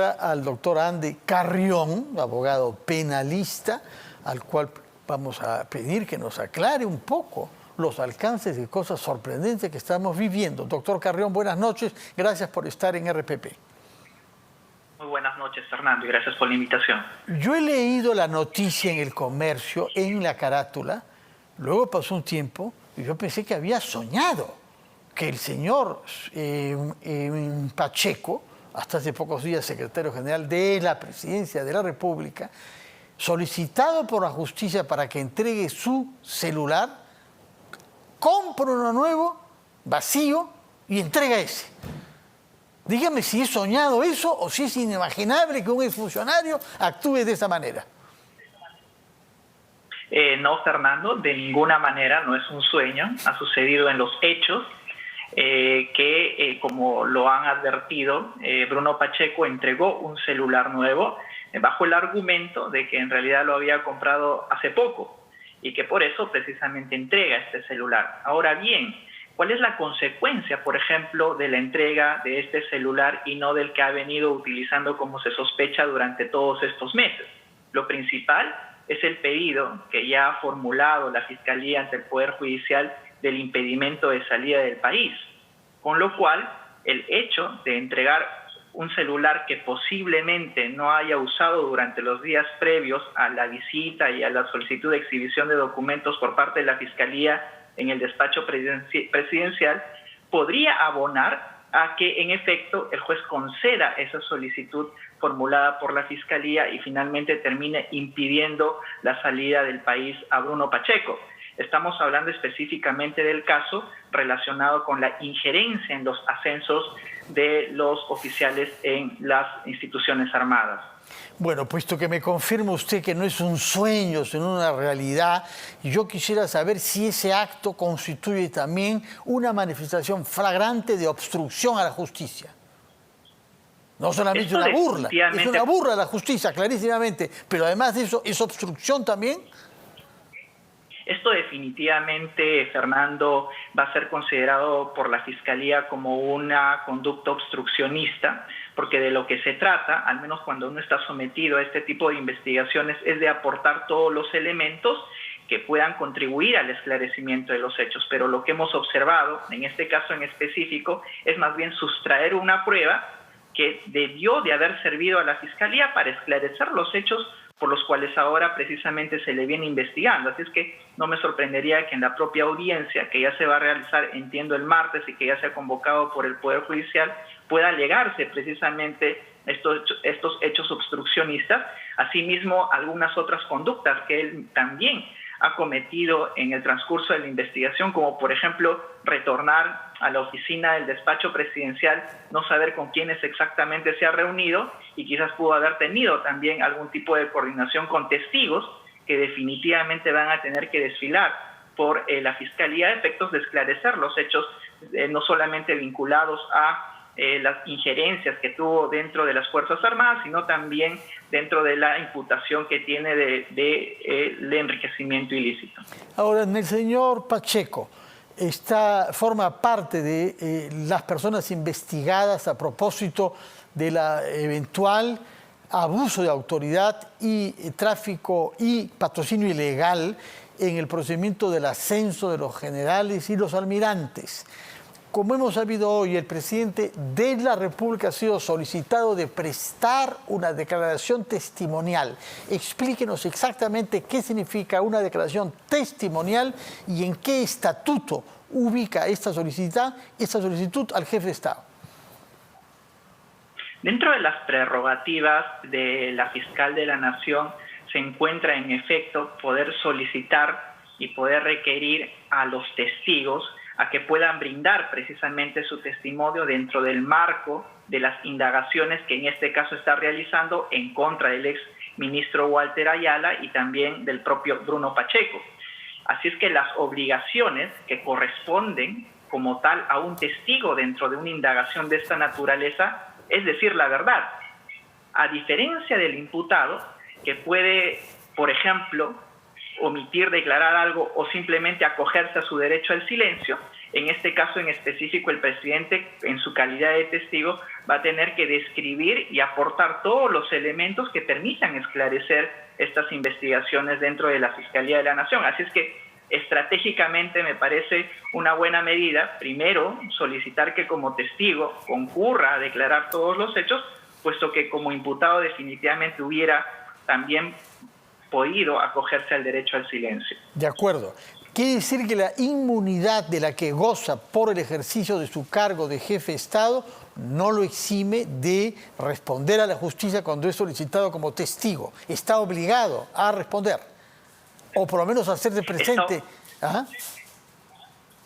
ahora al doctor Andy Carrión, abogado penalista, al cual vamos a pedir que nos aclare un poco los alcances y cosas sorprendentes que estamos viviendo. Doctor Carrión, buenas noches. Gracias por estar en RPP. Muy buenas noches, Fernando, y gracias por la invitación. Yo he leído la noticia en El Comercio, en la carátula. Luego pasó un tiempo y yo pensé que había soñado que el señor Pacheco, hasta hace pocos días secretario general de la Presidencia de la República, solicitado por la justicia para que entregue su celular, compra uno nuevo, vacío, y entrega ese. Dígame si he soñado eso o si es inimaginable que un exfuncionario actúe de esa manera. No, Fernando, de ninguna manera, no es un sueño. Ha sucedido en los hechos que, como lo han advertido, Bruno Pacheco entregó un celular nuevo bajo el argumento de que en realidad lo había comprado hace poco y que por eso precisamente entrega este celular. Ahora bien, ¿cuál es la consecuencia, por ejemplo, de la entrega de este celular y no del que ha venido utilizando como se sospecha durante todos estos meses? Lo principal es el pedido que ya ha formulado la Fiscalía ante el Poder Judicial del impedimento de salida del país, con lo cual el hecho de entregar un celular que posiblemente no haya usado durante los días previos a la visita y a la solicitud de exhibición de documentos por parte de la Fiscalía en el despacho presidencial, podría abonar a que en efecto el juez conceda esa solicitud formulada por la Fiscalía y finalmente termine impidiendo la salida del país a Bruno Pacheco. Estamos hablando específicamente del caso relacionado con la injerencia en los ascensos de los oficiales en las instituciones armadas. Bueno, puesto que me confirma usted que no es un sueño, sino una realidad, yo quisiera saber si ese acto constituye también una manifestación flagrante de obstrucción a la justicia. No solamente una burla, es una burla a la justicia, clarísimamente, pero además de eso, ¿es obstrucción también? Esto definitivamente, Fernando, va a ser considerado por la Fiscalía como una conducta obstruccionista, porque de lo que se trata, al menos cuando uno está sometido a este tipo de investigaciones, es de aportar todos los elementos que puedan contribuir al esclarecimiento de los hechos. Pero lo que hemos observado, en este caso en específico, es más bien sustraer una prueba que debió de haber servido a la Fiscalía para esclarecer los hechos por los cuales ahora precisamente se le viene investigando. Así es que no me sorprendería que en la propia audiencia, que ya se va a realizar, entiendo, el martes y que ya se ha convocado por el Poder Judicial, pueda alegarse precisamente estos hechos obstruccionistas, asimismo algunas otras conductas que él también ha cometido en el transcurso de la investigación, como por ejemplo retornar a la oficina del despacho presidencial, no saber con quiénes exactamente se ha reunido y quizás pudo haber tenido también algún tipo de coordinación con testigos que definitivamente van a tener que desfilar por la Fiscalía a efectos de esclarecer los hechos no solamente vinculados a las injerencias que tuvo dentro de las Fuerzas Armadas, sino también dentro de la imputación que tiene de enriquecimiento ilícito. Ahora, el señor Pacheco forma parte de las personas investigadas a propósito de la eventual abuso de autoridad y tráfico y patrocinio ilegal en el procedimiento del ascenso de los generales y los almirantes. Como hemos sabido hoy, el presidente de la República ha sido solicitado de prestar una declaración testimonial. Explíquenos exactamente qué significa una declaración testimonial y en qué estatuto ubica esta solicitud al jefe de Estado. Dentro de las prerrogativas de la fiscal de la Nación se encuentra en efecto poder solicitar y poder requerir a los testigos a que puedan brindar precisamente su testimonio dentro del marco de las indagaciones que en este caso está realizando en contra del ex ministro Walter Ayala y también del propio Bruno Pacheco. Así es que las obligaciones que corresponden como tal a un testigo dentro de una indagación de esta naturaleza es decir la verdad, a diferencia del imputado que puede, por ejemplo, omitir declarar algo o simplemente acogerse a su derecho al silencio. En este caso en específico, el presidente, en su calidad de testigo, va a tener que describir y aportar todos los elementos que permitan esclarecer estas investigaciones dentro de la Fiscalía de la Nación. Así es que estratégicamente me parece una buena medida, primero, solicitar que como testigo concurra a declarar todos los hechos, puesto que como imputado definitivamente hubiera también podido acogerse al derecho al silencio. De acuerdo. Quiere decir que la inmunidad de la que goza por el ejercicio de su cargo de jefe de Estado no lo exime de responder a la justicia cuando es solicitado como testigo. Está obligado a responder, o por lo menos a hacerse presente. Ajá.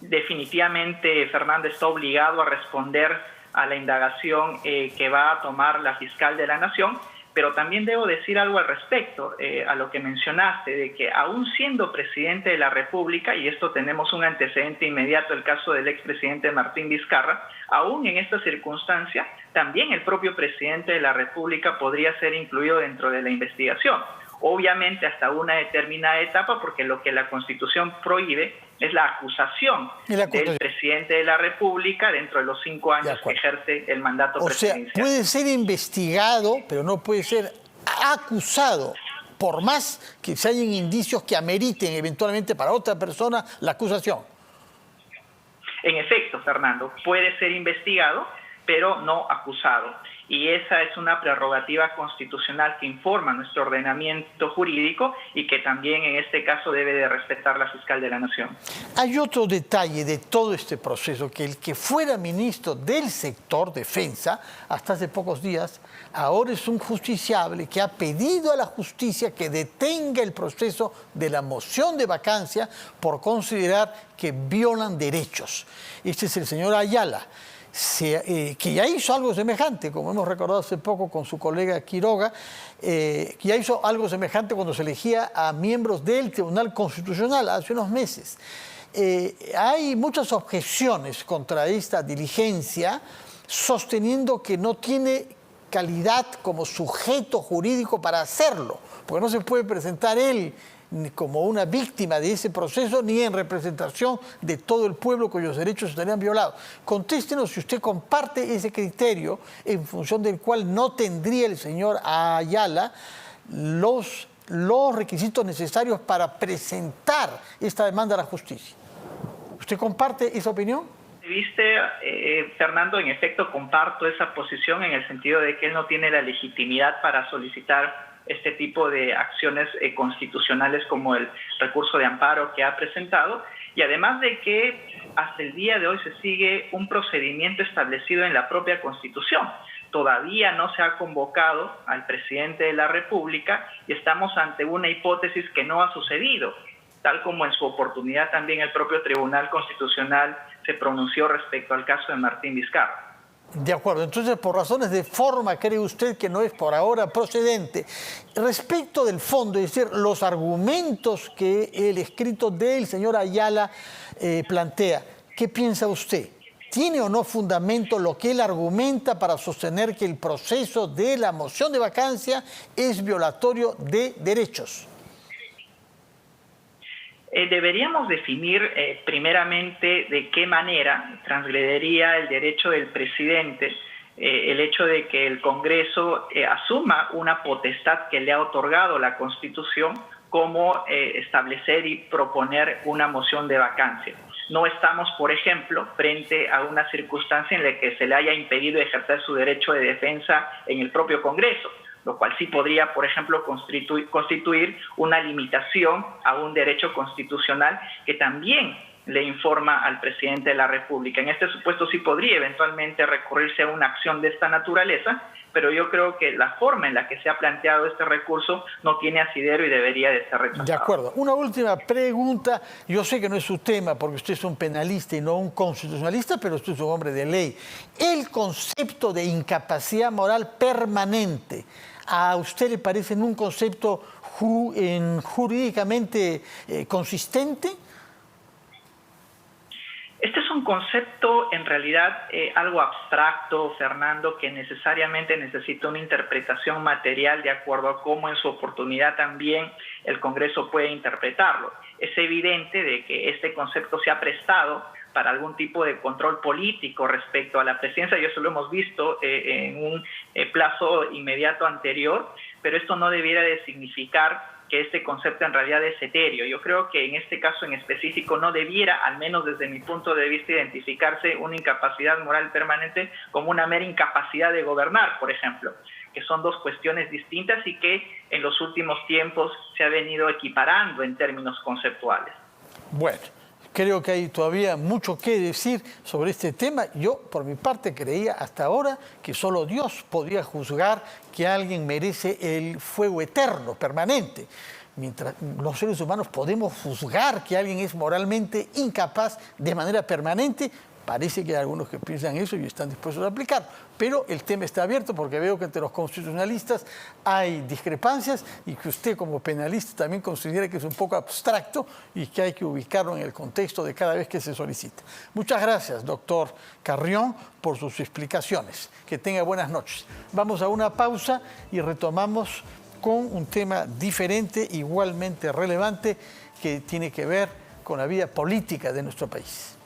Definitivamente, Fernando, está obligado a responder a la indagación que va a tomar la fiscal de la Nación. Pero también debo decir algo al respecto, a lo que mencionaste, de que aún siendo presidente de la República, y esto tenemos un antecedente inmediato, el caso del expresidente Martín Vizcarra, aún en esta circunstancia, también el propio presidente de la República podría ser incluido dentro de la investigación. Obviamente hasta una determinada etapa, porque lo que la Constitución prohíbe es la acusación del presidente de la República dentro de los 5 años que ejerce el mandato presidencial. O sea, puede ser investigado, pero no puede ser acusado, por más que se hayan indicios que ameriten eventualmente para otra persona la acusación. En efecto, Fernando, puede ser investigado, pero no acusado. Y esa es una prerrogativa constitucional que informa nuestro ordenamiento jurídico y que también en este caso debe de respetar la fiscal de la Nación. Hay otro detalle de todo este proceso, que el que fuera ministro del sector defensa hasta hace pocos días, ahora es un justiciable que ha pedido a la justicia que detenga el proceso de la moción de vacancia por considerar que violan derechos. Este es el señor Ayala. Que ya hizo algo semejante, como hemos recordado hace poco con su colega Quiroga, que ya hizo algo semejante cuando se elegía a miembros del Tribunal Constitucional hace unos meses. Hay muchas objeciones contra esta diligencia, sosteniendo que no tiene calidad como sujeto jurídico para hacerlo, porque no se puede presentar él como una víctima de ese proceso, ni en representación de todo el pueblo cuyos derechos estarían violados. Contéstenos si usted comparte ese criterio en función del cual no tendría el señor Ayala los requisitos necesarios para presentar esta demanda a la justicia. ¿Usted comparte esa opinión? Viste, Fernando, en efecto comparto esa posición en el sentido de que él no tiene la legitimidad para solicitar este tipo de acciones constitucionales como el recurso de amparo que ha presentado, y además de que hasta el día de hoy se sigue un procedimiento establecido en la propia Constitución. Todavía no se ha convocado al presidente de la República y estamos ante una hipótesis que no ha sucedido, tal como en su oportunidad también el propio Tribunal Constitucional se pronunció respecto al caso de Martín Vizcarra. De acuerdo, entonces por razones de forma cree usted que no es por ahora procedente. Respecto del fondo, es decir, los argumentos que el escrito del señor Ayala plantea, ¿qué piensa usted? ¿Tiene o no fundamento lo que él argumenta para sostener que el proceso de la moción de vacancia es violatorio de derechos? Deberíamos definir primeramente de qué manera transgrediría el derecho del presidente el hecho de que el Congreso asuma una potestad que le ha otorgado la Constitución, como establecer y proponer una moción de vacancia. No estamos, por ejemplo, frente a una circunstancia en la que se le haya impedido ejercer su derecho de defensa en el propio Congreso, lo cual sí podría, por ejemplo, constituir una limitación a un derecho constitucional que también le informa al presidente de la República. En este supuesto sí podría eventualmente recurrirse a una acción de esta naturaleza, pero yo creo que la forma en la que se ha planteado este recurso no tiene asidero y debería de ser rechazado. De acuerdo. Una última pregunta. Yo sé que no es su tema porque usted es un penalista y no un constitucionalista, pero usted es un hombre de ley. El concepto de incapacidad moral permanente, ¿a usted le parece un concepto jurídicamente consistente? Este es un un concepto en realidad algo abstracto, Fernando, que necesariamente necesita una interpretación material de acuerdo a cómo en su oportunidad también el Congreso puede interpretarlo. Es evidente de que este concepto se ha prestado para algún tipo de control político respecto a la presidencia, y eso lo hemos visto en un plazo inmediato anterior, pero esto no debiera de significar que este concepto en realidad es etéreo. Yo creo que en este caso en específico no debiera, al menos desde mi punto de vista, identificarse una incapacidad moral permanente como una mera incapacidad de gobernar, por ejemplo, que son dos cuestiones distintas y que en los últimos tiempos se ha venido equiparando en términos conceptuales. Bueno, creo que hay todavía mucho que decir sobre este tema. Yo, por mi parte, creía hasta ahora que solo Dios podía juzgar que alguien merece el fuego eterno, permanente. Mientras los seres humanos podemos juzgar que alguien es moralmente incapaz de manera permanente, parece que hay algunos que piensan eso y están dispuestos a aplicarlo. Pero el tema está abierto porque veo que entre los constitucionalistas hay discrepancias y que usted como penalista también considera que es un poco abstracto y que hay que ubicarlo en el contexto de cada vez que se solicita. Muchas gracias, doctor Carrión, por sus explicaciones. Que tenga buenas noches. Vamos a una pausa y retomamos con un tema diferente, igualmente relevante, que tiene que ver con la vida política de nuestro país.